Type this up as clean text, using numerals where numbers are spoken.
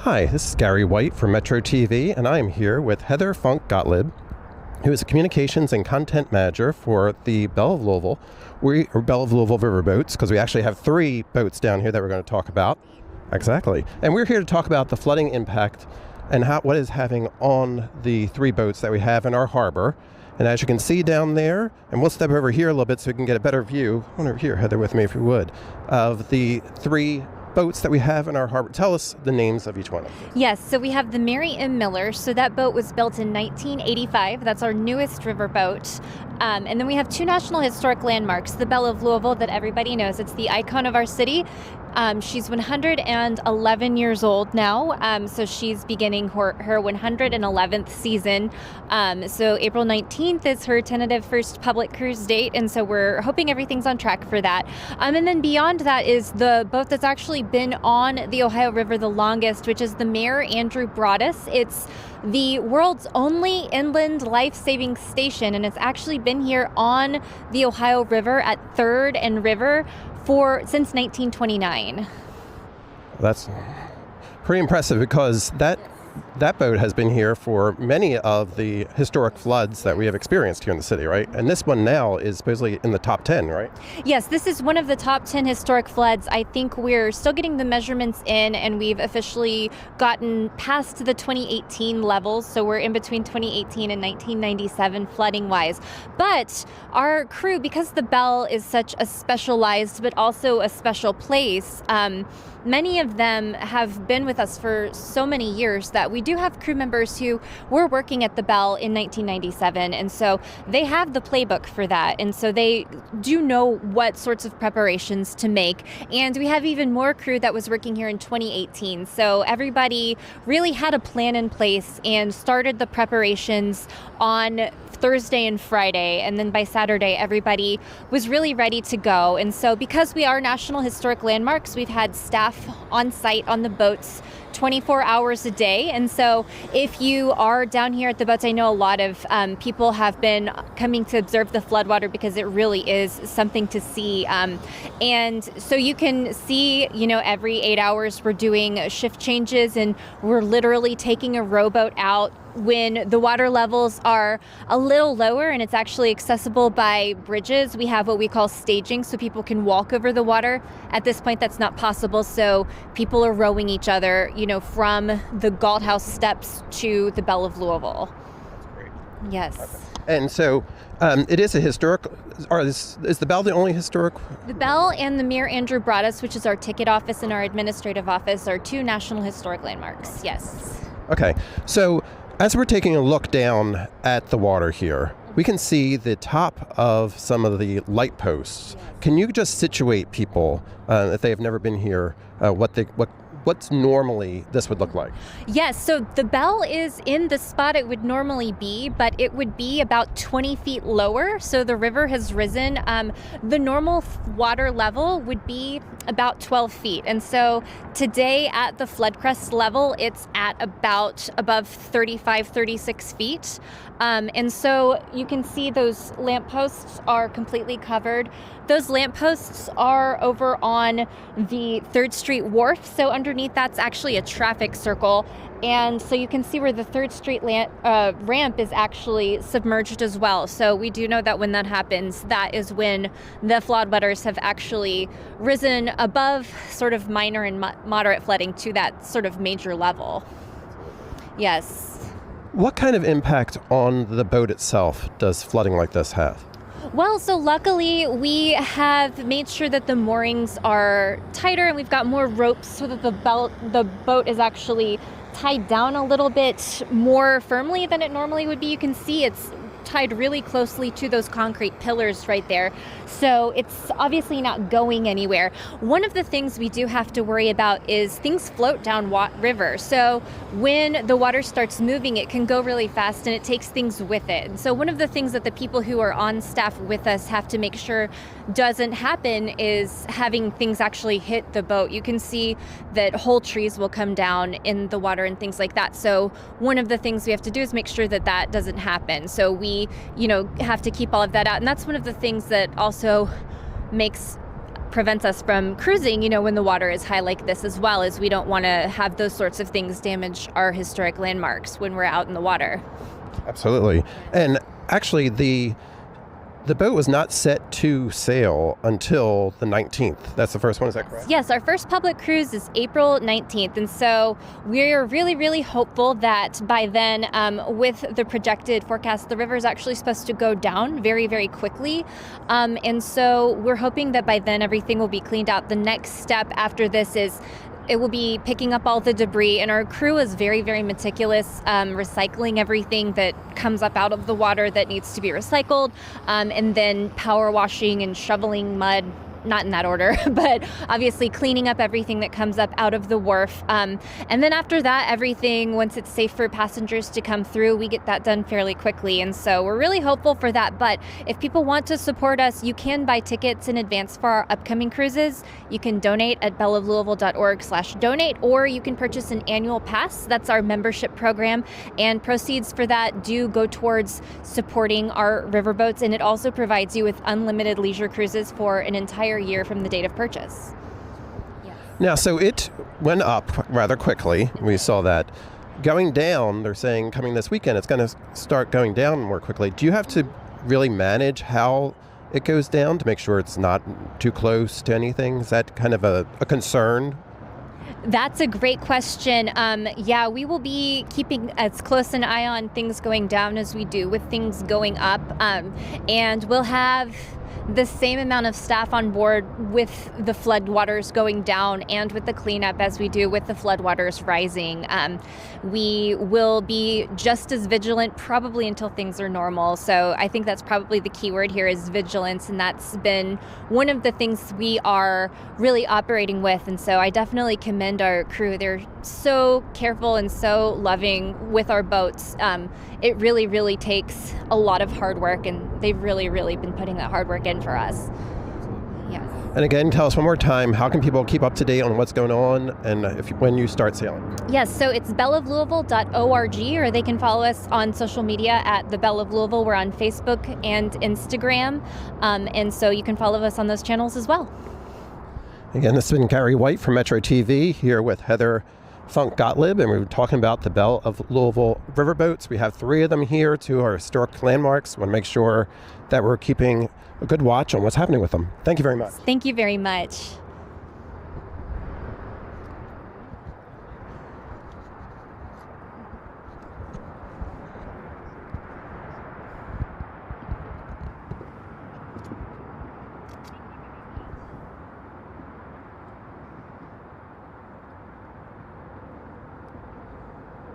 Hi, this is Gary White from Metro TV, and I am here with Heather Funk Gotlib, who is a communications and content manager for the Belle of Louisville, Belle of Louisville riverboats, because we actually have 3 boats down here that we're going to talk about. Exactly. And we're here to talk about the flooding impact and what it's having on the 3 boats that we have in our harbor. And as you can see down there, and we'll step over here a little bit so we can get a better view. Come over here, Heather, with me if you would, of the 3 boats that we have in our harbor. Tell us the names of each one of them. Yes, so we have the Mary M. Miller. So that boat was built in 1985. That's our newest riverboat. And then we have 2 National Historic Landmarks. The Belle of Louisville that everybody knows. It's the icon of our city. She's 111 years old now, so she's beginning her 111th season. So April 19th is her tentative first public cruise date, and so we're hoping everything's on track for that. And then beyond that is the boat that's actually been on the Ohio River the longest, which is the Mayor Andrew Broadus. It's the world's only inland life-saving station, and it's actually been here on the Ohio River at 3rd and River since 1929. That's pretty impressive, because that boat has been here for many of the historic floods that we have experienced here in the city, right? And this one now is supposedly in the top 10, right? Yes, this is one of the top 10 historic floods. I think we're still getting the measurements in, and we've officially gotten past the 2018 levels. So we're in between 2018 and 1997 flooding wise. But our crew, because the Belle is such a specialized but also a special place, many of them have been with us for so many years that we do have crew members who were working at the Belle in 1997. And so they have the playbook for that. And so they do know what sorts of preparations to make. And we have even more crew that was working here in 2018. So everybody really had a plan in place and started the preparations on Thursday and Friday, and then by Saturday everybody was really ready to go. And so because we are National Historic Landmarks, we've had staff on site on the boats 24 hours a day. And so if you are down here at the boats, I know a lot of people have been coming to observe the floodwater because it really is something to see. And so you can see, every 8 hours we're doing shift changes, and we're literally taking a rowboat out when the water levels are a little lower and it's actually accessible by bridges. We have what we call staging, so people can walk over the water. At this point, that's not possible, so people are rowing each other, from the Galthouse steps to the Belle of Louisville. That's great. Yes. Okay. And so it is a historic, or is the Belle the only historic? The Belle and the Mayor Andrew Broadus, which is our ticket office and our administrative office, are 2 National Historic Landmarks. Yes. Okay. So as we're taking a look down at the water here, we can see the top of some of the light posts. Yes. Can you just situate people, if they have never been here, what's normally this would look like? Yes, so the Belle is in the spot it would normally be, but it would be about 20 feet lower. So the river has risen. The normal water level would be about 12 feet. And so today at the flood crest level, it's at about above 35, 36 feet. And so you can see those lampposts are completely covered. Those lampposts are over on the 3rd Street Wharf. So underneath that's actually a traffic circle. And so you can see where the 3rd Street ramp is actually submerged as well. So we do know that when that happens, that is when the floodwaters have actually risen above sort of minor and moderate flooding to that sort of major level. Yes. What kind of impact on the boat itself does flooding like this have? Well, so luckily we have made sure that the moorings are tighter, and we've got more ropes so that the boat is actually tied down a little bit more firmly than it normally would be. You can see it's tied really closely to those concrete pillars right there. So it's obviously not going anywhere. One of the things we do have to worry about is things float down river. So when the water starts moving, it can go really fast and it takes things with it. And so one of the things that the people who are on staff with us have to make sure doesn't happen is having things actually hit the boat. You can see that whole trees will come down in the water and things like that. So one of the things we have to do is make sure that that doesn't happen. So we, have to keep all of that out. And that's one of the things that also makes prevents us from cruising, when the water is high like this, as well as we don't want to have those sorts of things damage our historic landmarks when we're out in the water. Absolutely. And actually, the boat was not set to sail until the 19th. That's the first one, is that correct? Yes, our first public cruise is April 19th. And so we're really, really hopeful that by then, with the projected forecast, the river is actually supposed to go down very, very quickly. And so we're hoping that by then everything will be cleaned out. The next step after this is it will be picking up all the debris, and our crew is very, very meticulous, recycling everything that comes up out of the water that needs to be recycled, and then power washing and shoveling mud. Not in that order, but obviously cleaning up everything that comes up out of the wharf. And then after that, everything, once it's safe for passengers to come through, we get that done fairly quickly. And so we're really hopeful for that. But if people want to support us, you can buy tickets in advance for our upcoming cruises. You can donate at belleoflouisville.org/donate, or you can purchase an annual pass. That's our membership program. And proceeds for that do go towards supporting our riverboats. And it also provides you with unlimited leisure cruises for an entire year from the date of purchase. Yes. Now, so it went up rather quickly. We saw that. Going down, they're saying coming this weekend, it's going to start going down more quickly. Do you have to really manage how it goes down to make sure it's not too close to anything? Is that kind of a concern? That's a great question. Yeah, we will be keeping as close an eye on things going down as we do with things going up. And we'll have the same amount of staff on board with the floodwaters going down and with the cleanup as we do with the floodwaters rising. We will be just as vigilant probably until things are normal. So I think that's probably the key word here is vigilance, and that's been one of the things we are really operating with. And so I definitely commend our crew. They're so careful and so loving with our boats. It really, really takes a lot of hard work, and they've really, really been putting that hard work in for us. Yes. And again, tell us one more time, how can people keep up to date on what's going on and when you start sailing? Yes, so it's belleoflouisville.org, or they can follow us on social media at the Belle of Louisville. We're on Facebook and Instagram, and so you can follow us on those channels as well. Again, this has been Gary White from Metro TV here with Heather Funk Gotlib, and we were talking about the Belle of Louisville riverboats. We have 3 of them here, 2 are historic landmarks. We want to make sure that we're keeping a good watch on what's happening with them. Thank you very much. Thank you very much.